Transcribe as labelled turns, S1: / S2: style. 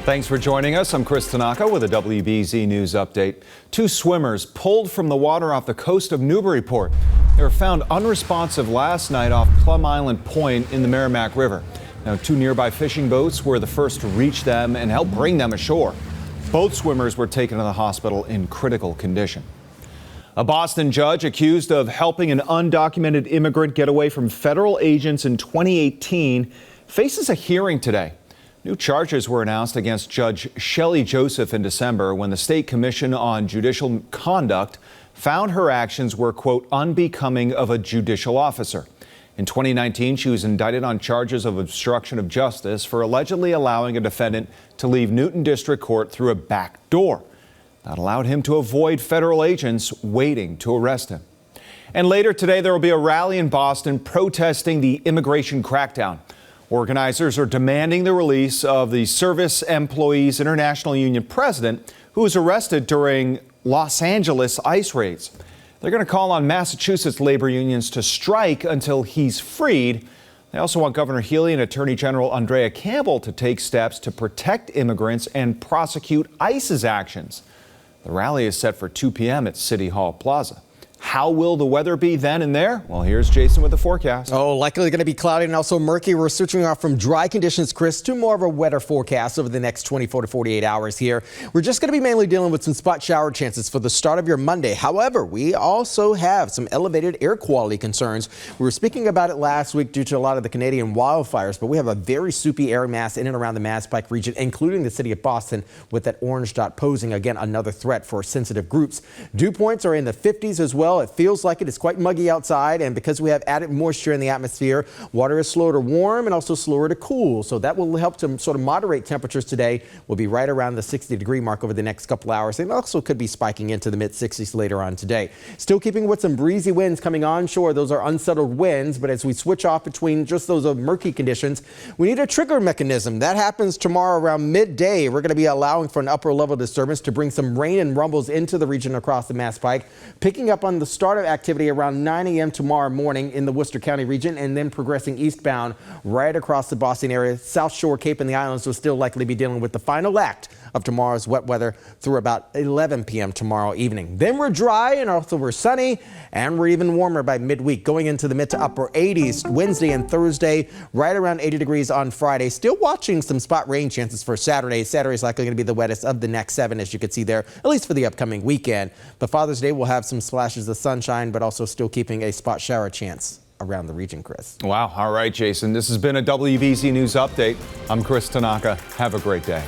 S1: Thanks for joining us. I'm Chris Tanaka with a WBZ News update. Two swimmers pulled from the water off the coast of Newburyport. They were found unresponsive last night off Plum Island Point in the Merrimack River. Now, two nearby fishing boats were the first to reach them and help bring them ashore. Both swimmers were taken to the hospital in critical condition. A Boston judge accused of helping an undocumented immigrant get away from federal agents in 2018 faces a hearing today. New charges were announced against Judge Shelley Joseph in December when the State Commission on Judicial Conduct found her actions were, quote, unbecoming of a judicial officer. In 2019, she was indicted on charges of obstruction of justice for allegedly allowing a defendant to leave Newton District Court through a back door. That allowed him to avoid federal agents waiting to arrest him. And later today, there will be a rally in Boston protesting the immigration crackdown. Organizers are demanding the release of the Service Employees International Union president who was arrested during Los Angeles ICE raids. They're going to call on Massachusetts labor unions to strike until he's freed. They also want Governor Healey and Attorney General Andrea Campbell to take steps to protect immigrants and prosecute ICE's actions. The rally is set for 2 p.m. at City Hall Plaza. How will the weather be then and there? Well, here's Jason with the forecast.
S2: Likely going to be cloudy and also murky. We're switching off from dry conditions, Chris, to more of a wetter forecast over the next 24 to 48 hours here. We're just going to be mainly dealing with some spot shower chances for the start of your Monday. However, we also have some elevated air quality concerns. We were speaking about it last week due to a lot of the Canadian wildfires, but we have a very soupy air mass in and around the Mass Pike region, including the city of Boston, with that orange dot posing, again, another threat for sensitive groups. Dew points are in the 50s as well. It feels like it is quite muggy outside, and because we have added moisture in the atmosphere, water is slower to warm and also slower to cool. So that will help to sort of moderate temperatures today. We'll be right around the 60-degree mark over the next couple hours, and also could be spiking into the mid-60s later on today. Still keeping with some breezy winds coming onshore. Those are unsettled winds, but as we switch off between just those murky conditions, we need a trigger mechanism. That happens tomorrow around midday. We're going to be allowing for an upper level disturbance to bring some rain and rumbles into the region across the Mass Pike, picking up on the start of activity around 9 a.m. tomorrow morning in the Worcester County region, and then progressing eastbound right across the Boston area. South Shore, Cape, and the Islands will still likely be dealing with the final act of tomorrow's wet weather through about 11 p.m. tomorrow evening. Then we're dry and also we're sunny, and we're even warmer by midweek, going into the mid to upper 80s Wednesday and Thursday, right around 80 degrees on Friday. Still watching some spot rain chances for Saturday. Saturday is likely going to be the wettest of the next 7, as you can see there, at least for the upcoming weekend. But Father's Day will have some splashes of sunshine, but also still keeping a spot shower chance around the region, Chris.
S1: Wow. All right, Jason. This has been a WBZ News Update. I'm Chris Tanaka. Have a great day.